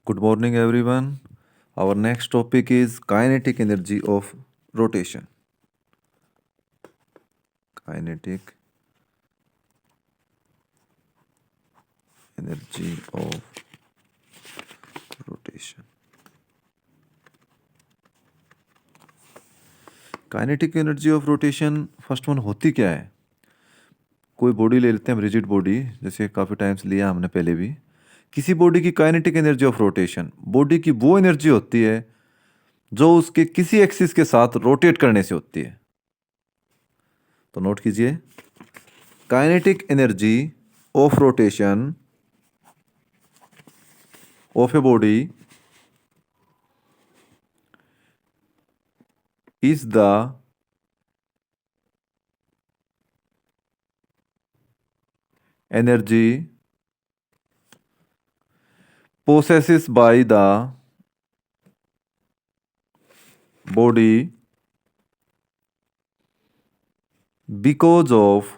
Good morning, everyone. Our next topic is kinetic energy of rotation. Kinetic energy of rotation. Kinetic energy of rotation first one होती क्या है? कोई body ले लेते हैं हम, रिजिड बॉडी, जैसे काफ़ी टाइम्स लिया हमने पहले भी. किसी बॉडी की kinetic energy of rotation, body की वो एनर्जी होती है जो उसके किसी एक्सिस के साथ रोटेट करने से होती है. तो नोट कीजिए, kinetic energy of rotation of a body is the energy possessed by the body because of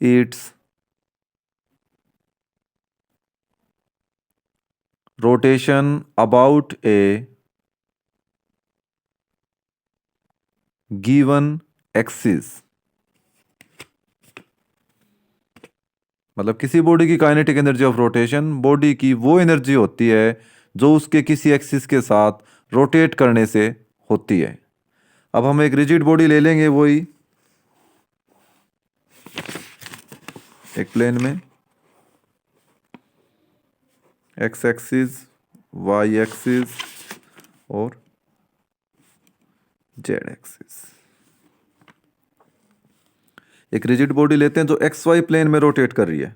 its rotation about a given axis. मतलब किसी बॉडी की kinetic energy of rotation body की वो एनर्जी होती है जो उसके किसी एक्सिस के साथ रोटेट करने से होती है. अब हम एक रिजिड बॉडी ले लेंगे, वही एक प्लेन में, एक्स एक्सिस, वाई एक्सिस और जेड एक्सिस. एक रिजिड बॉडी लेते हैं जो एक्स वाई प्लेन में रोटेट कर रही है.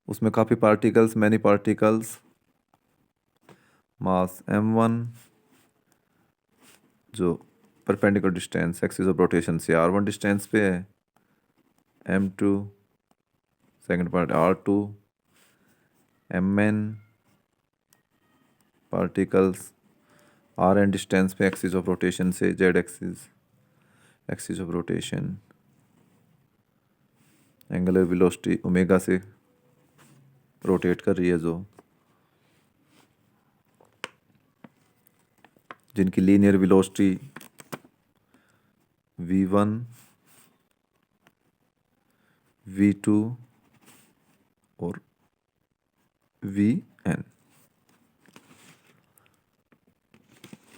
उसमें काफी पार्टिकल्स, मैनी पार्टिकल्स, मास m1 जो perpendicular distance axis of rotation से r1 डिस्टेंस पे है, m2 second part r2, mn particles rn distance पे एक्सिस ऑफ रोटेशन से, z axis, axis of rotation, angular velocity omega से रोटेट कर रही है, जो जिनकी लीनियर वेलोसिटी v1, v2 और vn.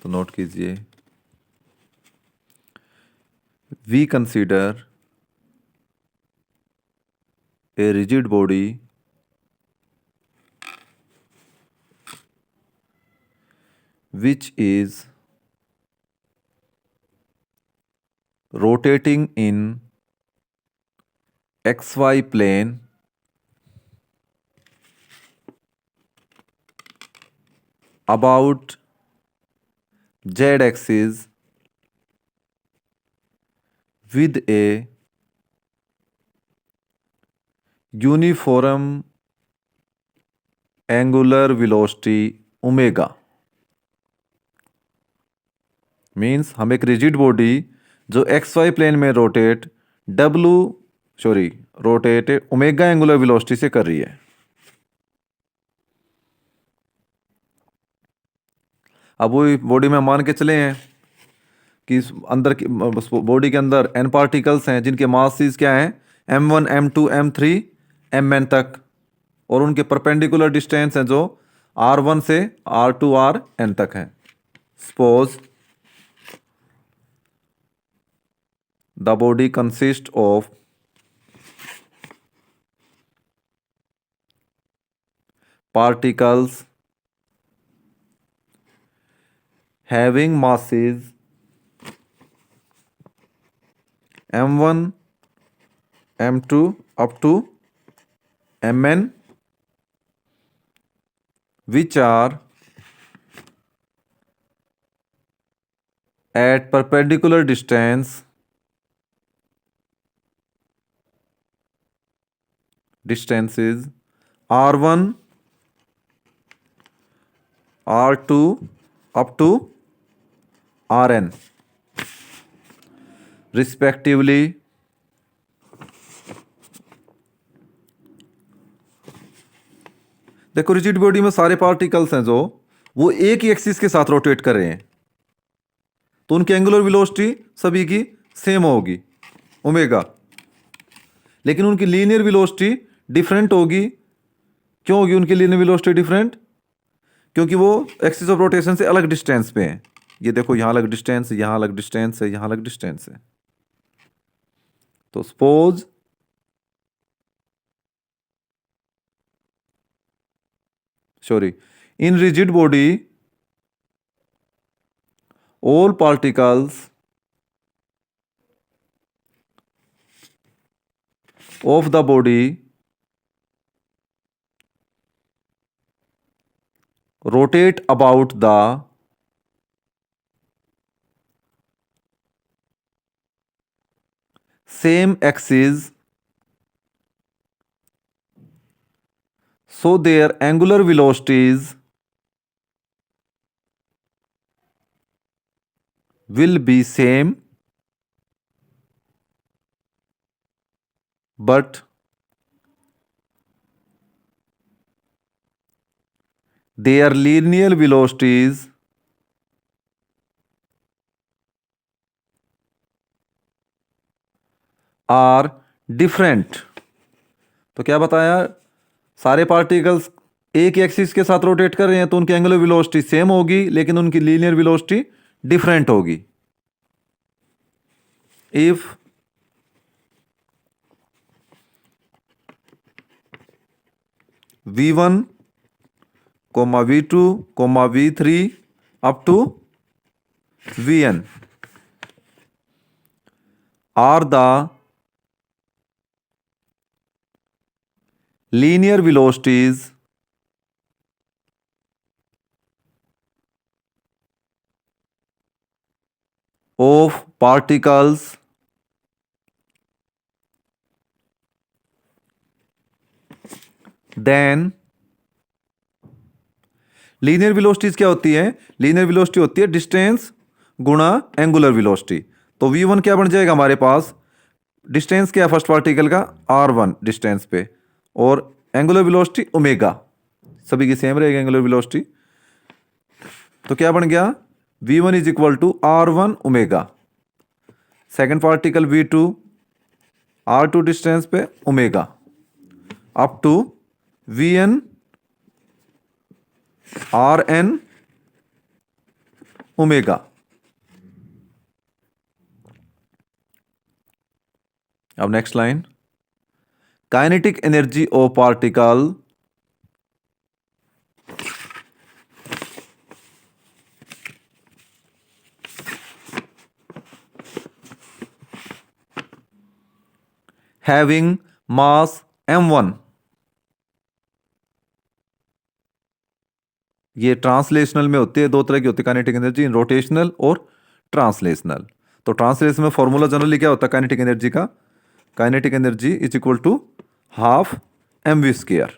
तो नोट कीजिए, we consider a rigid body which is rotating in xy plane about z axis with a uniform angular velocity omega. Means हम एक रिजिड बॉडी जो एक्स वाई प्लेन में rotate rotate omega angular velocity से कर रही है. अब वो बॉडी में मान के चले हैं कि इस अंदर की बॉडी के अंदर n पार्टिकल्स हैं जिनके मासेस क्या हैं, m1, m2, m3, mn तक, और उनके परपेंडिकुलर डिस्टेंस हैं जो r1 से r2, rn तक हैं. Suppose the body consists of particles having masses m1, m2 up to mn, which are at perpendicular distances r1, r2 up to rn. Respectively देखो rigid body में सारे particles हैं जो वो एक ही एक्सिस के साथ रोटेट कर रहे हैं, तो उनकी एंगुलर वेलोसिटी सभी की सेम होगी ओमेगा, लेकिन उनकी लीनियर वेलोसिटी डिफरेंट होगी। क्यों होगी उनकी लीनियर वेलोसिटी डिफरेंट? क्योंकि वो एक्सिस ऑफ रोटेशन से अलग डिस्टेंस पे हैं। ये देखो यहां अलग डिस्टेंस है, यहां अलग डिस्टेंस है, यहां अलग डिस्टेंस है। तो suppose sorry, in rigid body all particles of the body rotate about the same axis, so their angular velocities will be same, but their linear velocities are different। तो क्या बताया, सारे पार्टिकल्स एक एक्सिस के साथ rotate कर रहे हैं तो उनकी एंगुलर वेलोसिटी सेम होगी, लेकिन उनकी लीनियर वेलोसिटी डिफरेंट होगी। If v1 v2 v3 up to vn are the linear velocities of particles then linear velocities क्या होती है? लीनियर वेलोसिटी होती है डिस्टेंस गुणा एंगुलर वेलोसिटी। तो v1 क्या बन जाएगा हमारे पास? डिस्टेंस क्या है फर्स्ट पार्टिकल का? r1 डिस्टेंस पे, और एंगुलर वेलोसिटी ओमेगा, सभी की सेम रहेगी एंगुलर वेलोसिटी। तो क्या बन गया? v1 is equal to r1 omega. Second particle v2 r2 distance पे omega up to vn rn omega. अब next line, kinetic energy of particle having mass m1। ये ट्रांसलेशनल में होती है, दो तरह की होती है काइनेटिक एनर्जी, रोटेशनल और ट्रांसलेशनल। तो ट्रांसलेशनल में फॉर्मूला जनरली क्या होता है काइनेटिक एनर्जी का? Kinetic energy is equal to half mv square,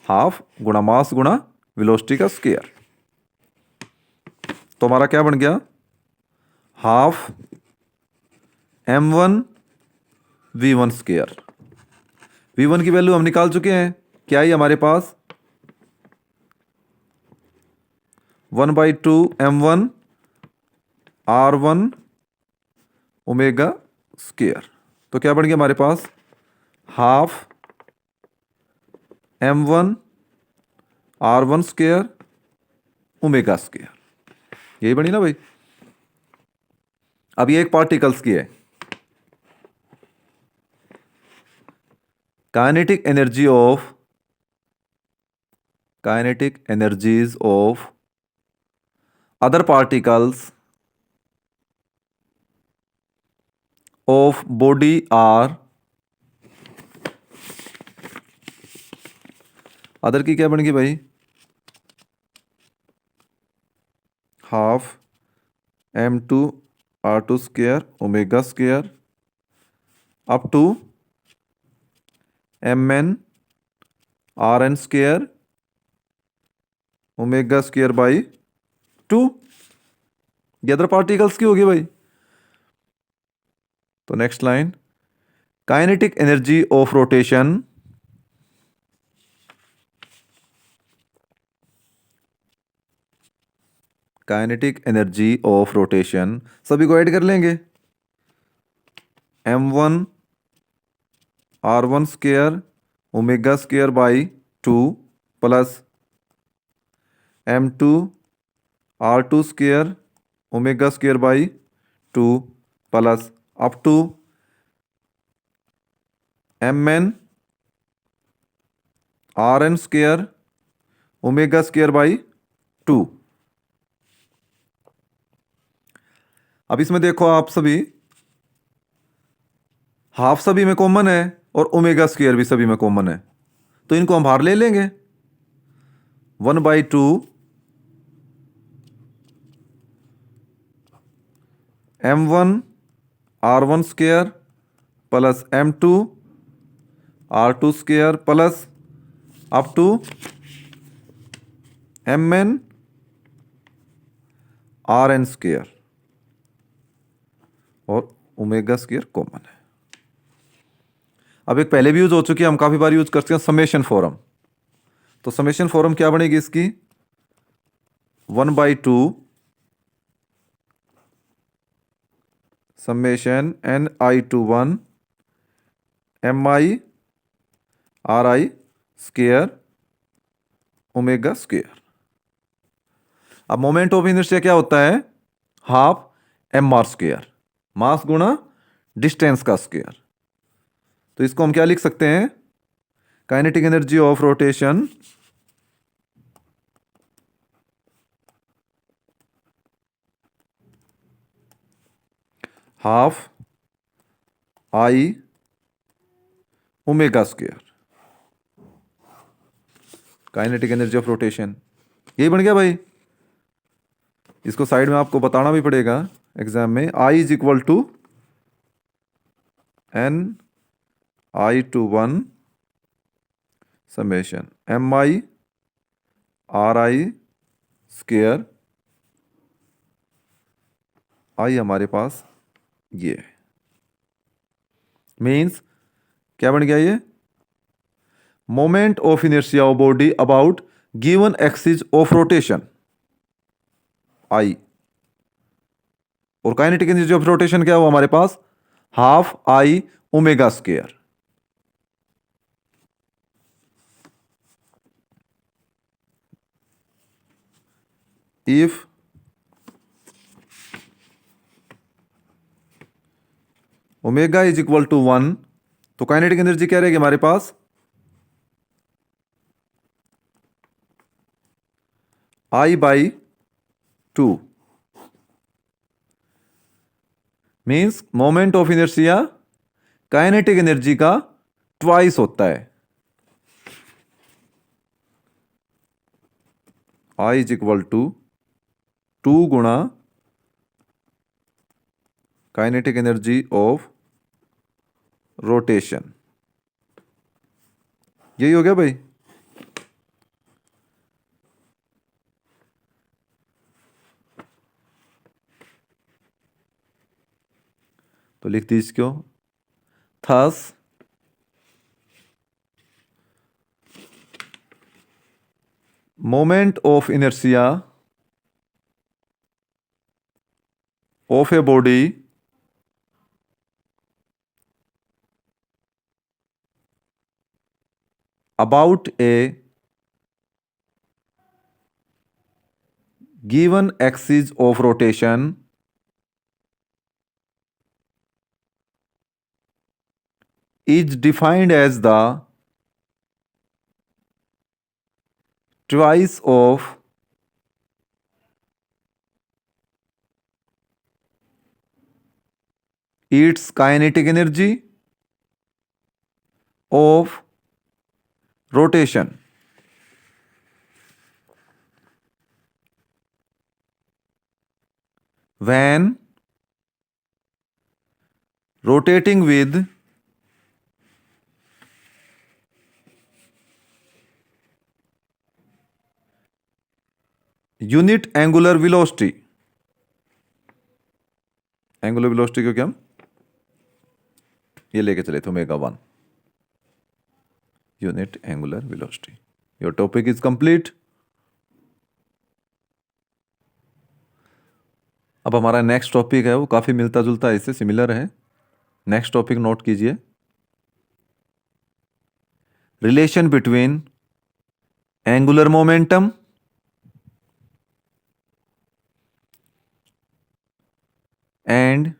half गुणा मास गुणा वेलोसिटी का स्क्वायर। तो हमारा क्या बन गया? Half m1 v1 square. v1 की वैल्यू हम निकाल चुके हैं, क्या है हमारे पास? 1/2 m1 r1 ओमेगा स्क्वायर। तो क्या बन गया हमारे पास? Half m1 r1 square omega square. यही बनी ना भाई। अब ये एक पार्टिकल्स की है। Kinetic energies of other particles of body are, other की क्या बन गई भाई? Half m2 r2 square omega square up to mn rn square omega square by 2। ये अदर पार्टिकल्स की होगी भाई। तो next line, kinetic energy of rotation kinetic energy of rotation सभी को ऐड कर लेंगे। m1 r1 square omega square by 2 plus m2 r2 square omega square by 2 plus up to mn rn square omega square by 2। अब इसमें देखो आप सभी, half सभी में कॉमन है और ओमेगा स्क्वायर भी सभी में कॉमन है, तो इनको हम बाहर ले लेंगे। 1/2 m1 r1 square plus m2 r2 square plus up to mn rn square और ओमेगा स्क्वायर कॉमन है। अब एक पहले भी यूज हो चुकी है, हम काफी बार यूज करते हैं, समेशन फॉर्म। तो समेशन फॉर्म क्या बनेगी इसकी, 1/2 summation ni to 1 mi ri square omega square. अब मोमेंट ऑफ इनर्शिया क्या होता है, हाफ एम आर स्क्वायर, मास गुणा डिस्टेंस का स्क्वायर। तो इसको हम क्या लिख सकते हैं, kinetic energy of rotation half I omega square, kinetic energy of rotation. यही बन गया भाई। इसको साइड में आपको बताना भी पड़ेगा एग्जाम में, I is equal to ni to 1 summation mi ri square. I हमारे पास ये है, मीन्स क्या बन गया ये, moment of inertia of body about given axis of rotation I, और काइनेटिक एनर्जी ऑफ रोटेशन क्या हुआ हमारे पास, half I omega square. If omega is equal to 1, तो काइनेटिक एनर्जी क्या रहेगी हमारे पास, I/2 means moment of inertia kinetic energy का ट्वाइस होता है। I इज इक्वल टू 2 गुणा काइनेटिक एनर्जी ऑफ रोटेशन। यही हो गया भाई। तो लिख दी इसको, thus moment of inertia of a body about a given axis of rotation is defined as the twice of its kinetic energy of rotation when rotating with unit angular velocity. Angular velocity को क्या हम ये लेके चले थे omega 1 unit angular velocity. Your topic is complete. अब हमारा next topic है वो काफी मिलता जुलता है, इससे सिमिलर है। नेक्स्ट टॉपिक नोट कीजिए, relation between angular momentum and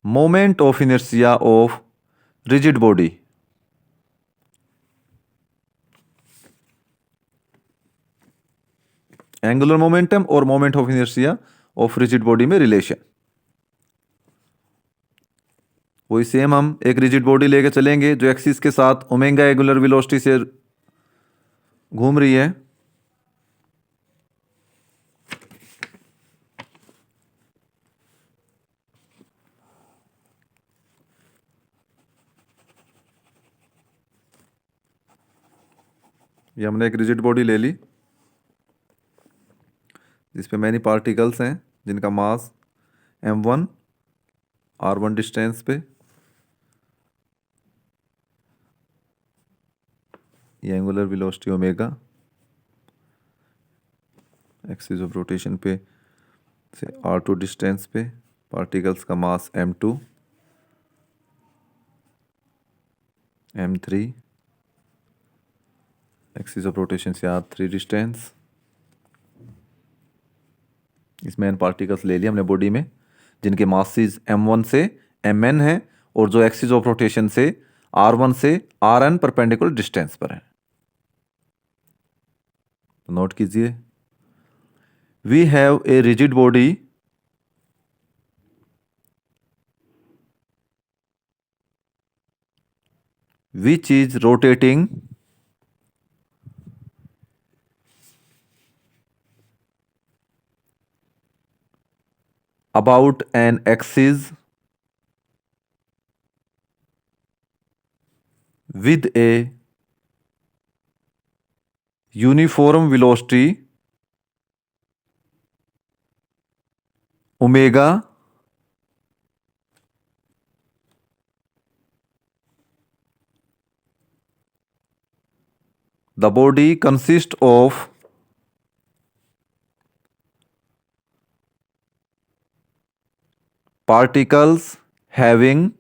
moment of inertia of rigid body. Angular momentum और moment of inertia of rigid body में रिलेशन। वही सेम हम एक रिजिड बॉडी लेके चलेंगे जो एक्सिस के साथ ओमेगा एंगुलर वेलोसिटी से घूम रही है। ये हमने एक रिजिड बॉडी ले ली जिसपे मैनी पार्टिकल्स हैं जिनका मास m1 r1 डिस्टेंस पे, ये angular velocity omega, axis of rotation पे से r2 डिस्टेंस पे पार्टिकल्स का मास m2 m3, axis of rotation से r3 डिस्टेंस। इसमें n पार्टिकल्स ले लिए हमने बॉडी में जिनके मासेस m1 से mn है और जो एक्सिस ऑफ रोटेशन से r1 से rn परपेंडिकुलर डिस्टेंस पर है। तो नोट कीजिए, we have a rigid body which is rotating about an axis with a uniform velocity omega The body consists of particles having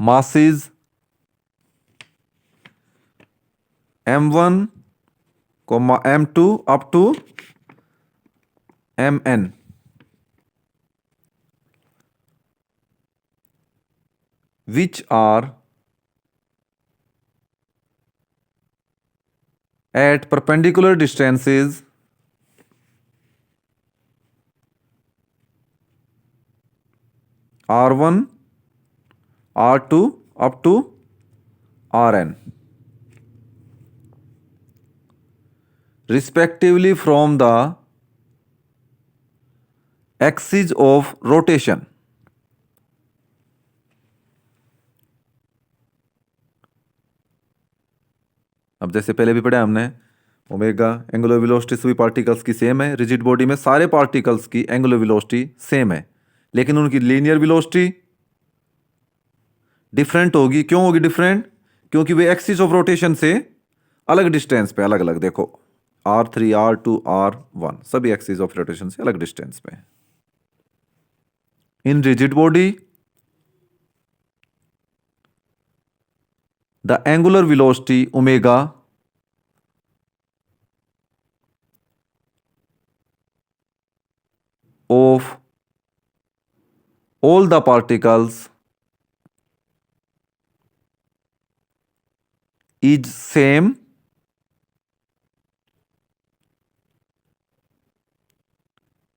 masses m1, m2 up to mn, which are at perpendicular distances r1, r2 up to rn, respectively from the axis of rotation. अब जैसे पहले भी पढ़ा हमने, omega angular velocity सभी particles की same है। Rigid body में सारे पार्टिकल्स की एंगुलर वेलोसिटी सेम है, लेकिन उनकी लीनियर वेलोसिटी डिफरेंट होगी। क्यों होगी डिफरेंट? क्योंकि वे एक्सिस ऑफ रोटेशन से अलग डिस्टेंस पे, अलग अलग, देखो r3, r2, r1 सभी एक्सिस ऑफ रोटेशन से अलग डिस्टेंस पे। In rigid body the angular velocity omega of all the particles is same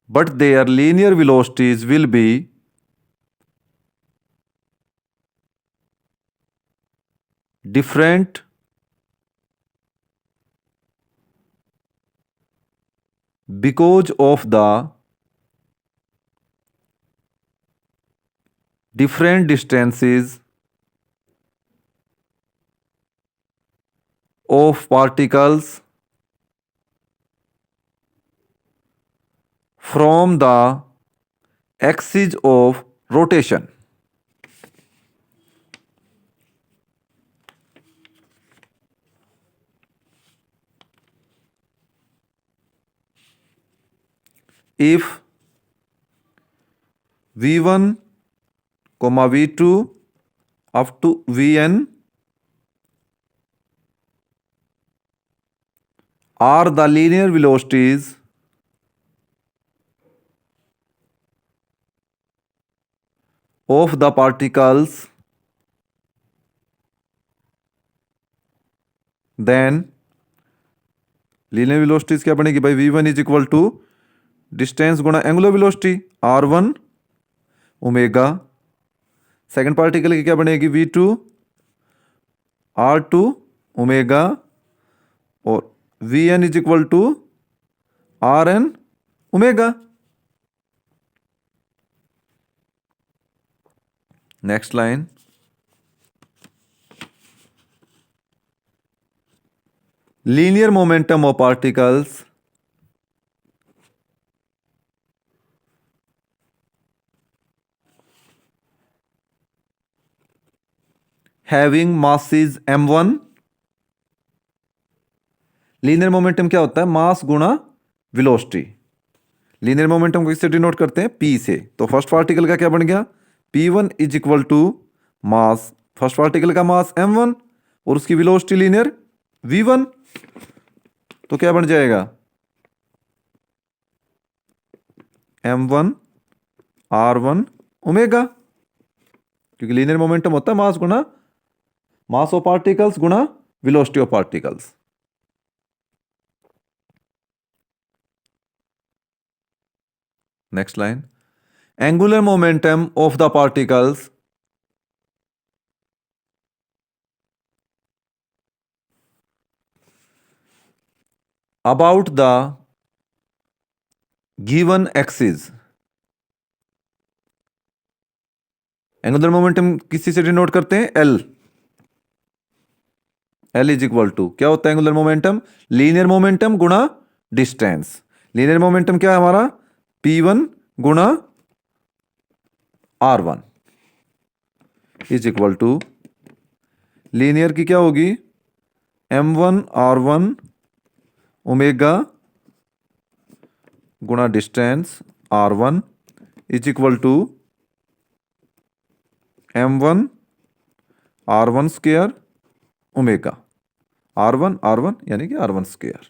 but their linear velocities will be different because of the different distances of particles from the axis of rotation. If V1, V2 up to Vn are the linear velocities of the particles, then linear velocities क्या बनेगी भाई? v1 is equal to distance गुणा angular velocity r1 omega. Second particle की क्या बनेगी? v2 r2 omega और vn is equal to rn omega. Next line. Linear momentum of particles having masses m1. Linear momentum क्या होता है? Mass गुणा velocity. Linear momentum को किससे डिनोट करते हैं? p से. तो फर्स्ट पार्टिकल का क्या बन गया? p1 is equal to mass, first particle का मास m1 और उसकी वेलोसिटी लीनियर v1. तो क्या बन जाएगा? m1 r1 ओमेगा, क्योंकि लीनियर मोमेंटम होता है मास गुणा मास ऑफ पार्टिकल्स गुणा velocity of particles. Next line. Angular momentum of the particles about the given axis. Angular momentum किसी से डिनोट करते हैं? L. L is equal to क्या होता है एंगुलर मोमेंटम? लीनियर मोमेंटम गुणा डिस्टेंस. लीनियर मोमेंटम क्या है हमारा? P1 गुणा R1 is equal to linear की क्या होगी? M1 R1 ओमेगा गुणा distance r1 is equal to m1 r1 square omega. r1 यानी कि r1 स्क्वायर.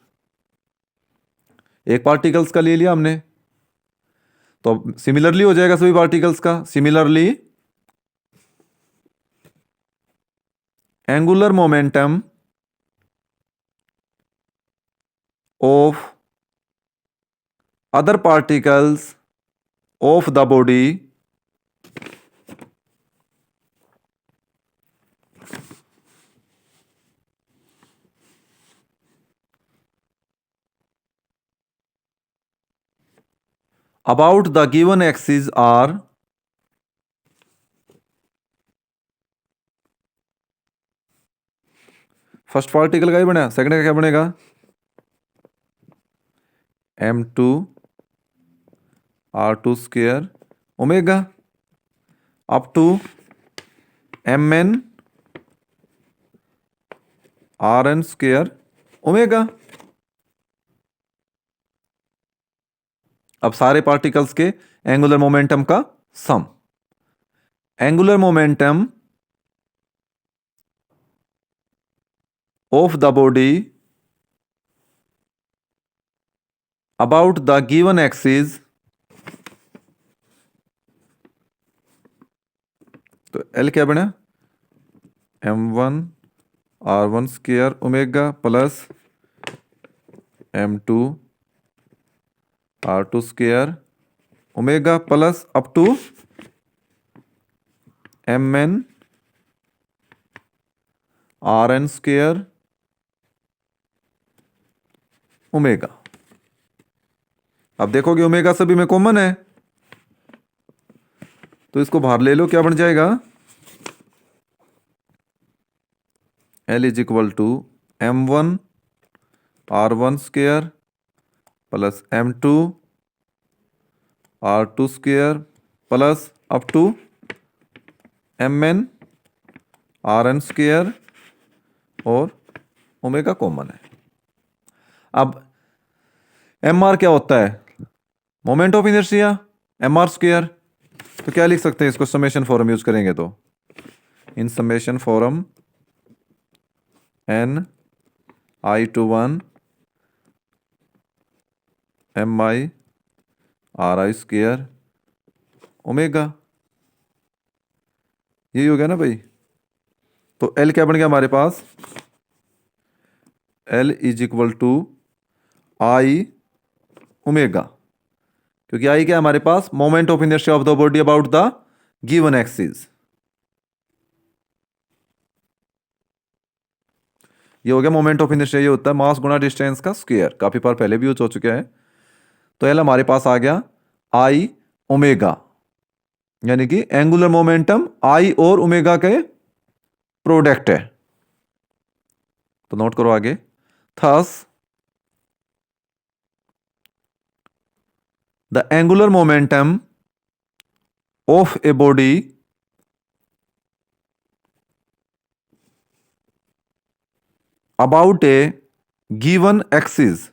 एक पार्टिकल्स का ले लिया हमने, तो अब सिमिलरली हो जाएगा सभी पार्टिकल्स का. Similarly angular momentum of other particles of the body about the given axis are first particle का ही बना, सेकंड का क्या बनेगा? m2 r2 square omega up to mn rn square omega. अब सारे पार्टिकल्स के एंगुलर मोमेंटम का sum. Angular momentum of the body about the given axis. तो L क्या बना? m1 r1 square omega plus m2 r2 square omega plus up to mn rn square omega. अब देखोगे omega सभी में common है, तो इसको बाहर ले लो. क्या बन जाएगा? L is equal to m1 r1 square plus m2 r2 square plus up to mn rn square और ओमेगा कॉमन है। अब एम आर क्या होता है? Moment of inertia, M R square. तो क्या लिख सकते हैं इसको समेशन फॉर्म यूज करेंगे तो? In summation form n i to 1 M I R I square omega. यही हो गया ना भाई? तो L क्या बन गया हमारे पास? L is equal to I omega, क्योंकि आई क्या है हमारे पास? Moment of inertia of the body about the given axis. ये हो गया मोमेंट ऑफ इनर्शिया। ये होता है मास गुणा डिस्टेंस का स्क्वायर। काफी बार पहले भी यूज हो चुका है। तो एल हमारे पास आ गया आई ओमेगा, यानी कि एंगुलर मोमेंटम आई और ओमेगा के प्रोडक्ट है। तो नोट करो आगे। Thus the angular momentum of a body about a given axis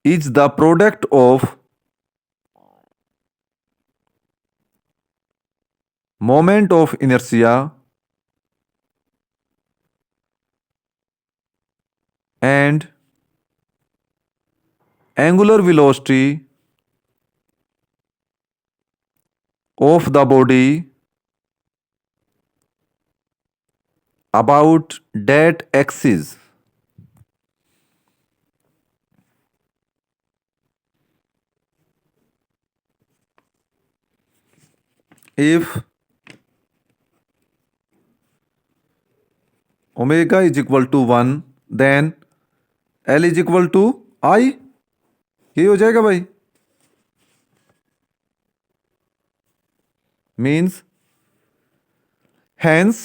is the product of moment of inertia and angular velocity of the body about that axis. If omega is equal to 1, then L is equal to I। ये हो जाएगा भाई। Means hence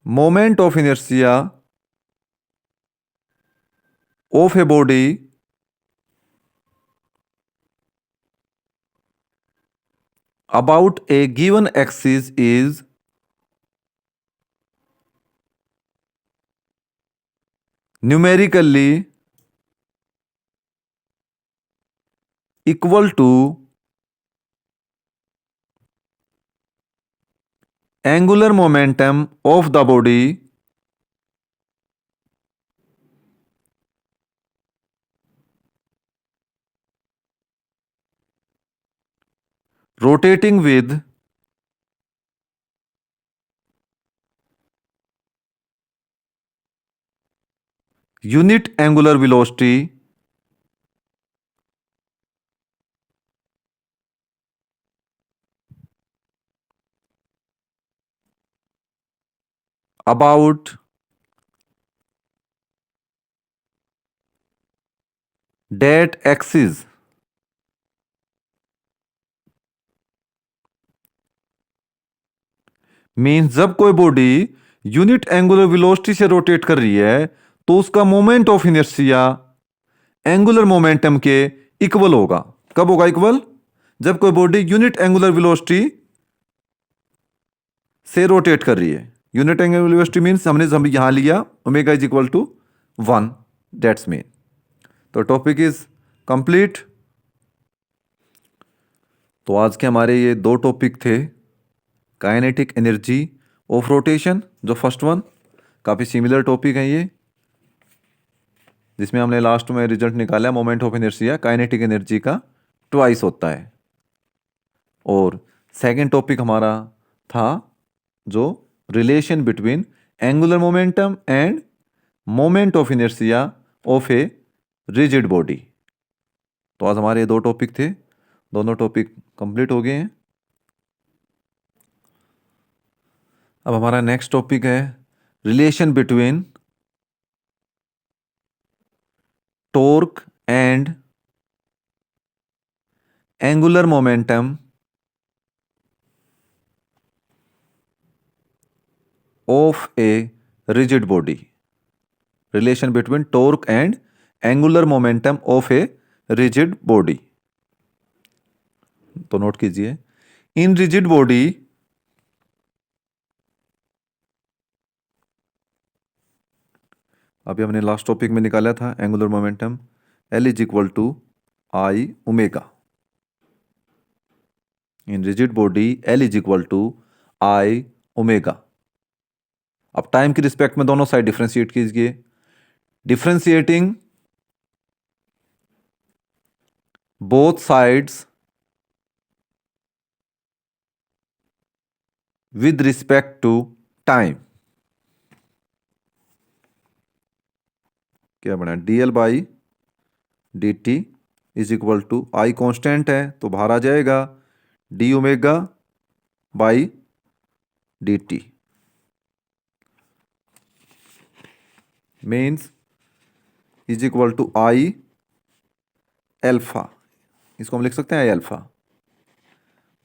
moment of inertia of a body about a given axis is numerically equal to angular momentum of the body rotating with unit angular velocity about that axis। Means जब कोई body unit angular velocity से rotate कर रही है तो उसका moment of inertia angular momentum के equal होगा। कब होगा इक्वल? जब कोई बॉडी यूनिट एंगुलर वेलोसिटी से रोटेट कर रही है। यूनिट एंगुलर वेलोसिटी मीन्स हम यहां लिया omega is equal to 1, that's mean. तो टॉपिक इज कंप्लीट। तो आज के हमारे ये दो टॉपिक थे। काइनेटिक एनर्जी ऑफ रोटेशन, जो फर्स्ट वन, काफ़ी सिमिलर टॉपिक है ये, जिसमें हमने लास्ट में रिजल्ट निकाला moment of inertia kinetic energy का ट्वाइस होता है। और सेकंड टॉपिक हमारा था जो relation between angular momentum and moment of inertia of a rigid body. तो आज हमारे ये दो टॉपिक थे, दोनों टॉपिक कंप्लीट हो गए हैं। अब हमारा नेक्स्ट टॉपिक है relation between torque and angular momentum of a rigid body. Relation between torque and angular momentum of a rigid body. तो नोट कीजिए, इन रिजिड बॉडी अभी हमने लास्ट टॉपिक में निकाला था angular momentum, L is equal to I omega. In rigid body L is equal to I omega. अब time की respect में दोनों साइड डिफरेंशिएट कीजिए। Differentiating both sides with respect to time, क्या बना, dl by D T is equal to I constant है तो बाहर आ जाएगा D omega by D T, means is equal to I alpha. इसको हम लिख सकते हैं आई एल्फा,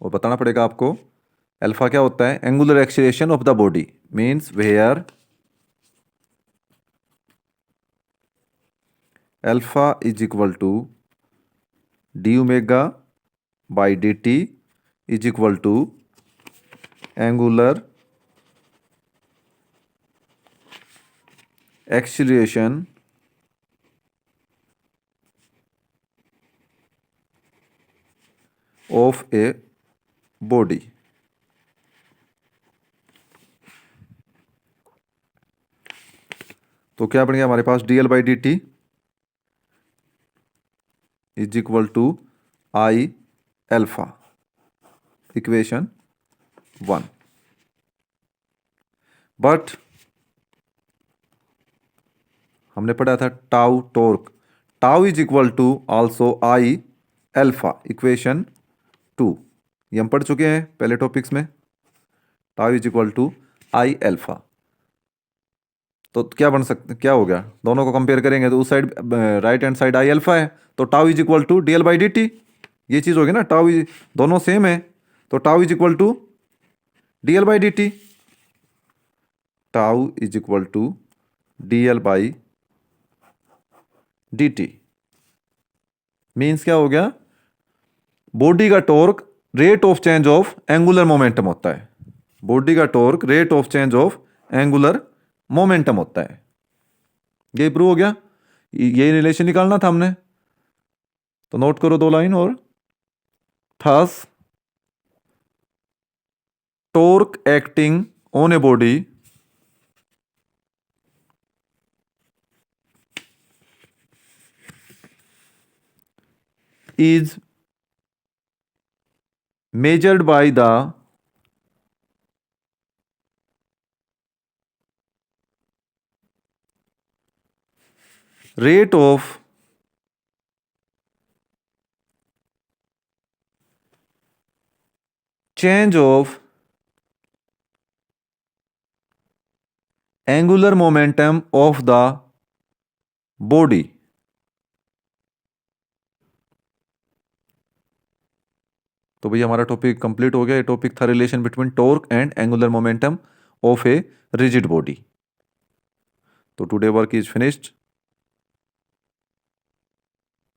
और बताना पड़ेगा आपको अल्फा क्या होता है, angular acceleration of the body, means where alpha is equal to D omega by D T is equal to angular acceleration of a body. तो क्या बन गया हमारे पास, D L by D T is equal to I alpha, equation 1। But हमने पढ़ा था tau torque, tau is equal to also I alpha, equation 2। ये हम पढ़ चुके हैं पहले टॉपिक्स में, tau is equal to I alpha. तो क्या बन सकते, क्या हो गया, दोनों को कंपेयर करेंगे तो उस side right hand side I alpha है, तो tau is equal to D L by D T, ये चीज़ होगी ना, टाउ इज, दोनों सेम है तो tau is equal to D L by D T, tau is equal to D L by D T, means क्या हो गया, बॉडी का torque rate of change of angular momentum होता है, बॉडी का torque rate of change of angular momentum होता है। ये प्रूव हो गया, ये रिलेशन निकालना था हमने, तो नोट करो 2 लाइन और, thus torque acting on a body is measured by the rate of change of angular momentum of the body। तो भैया हमारा टॉपिक कंप्लीट हो गया। ये टॉपिक था relation between torque and angular momentum of a rigid body. तो today work is finished.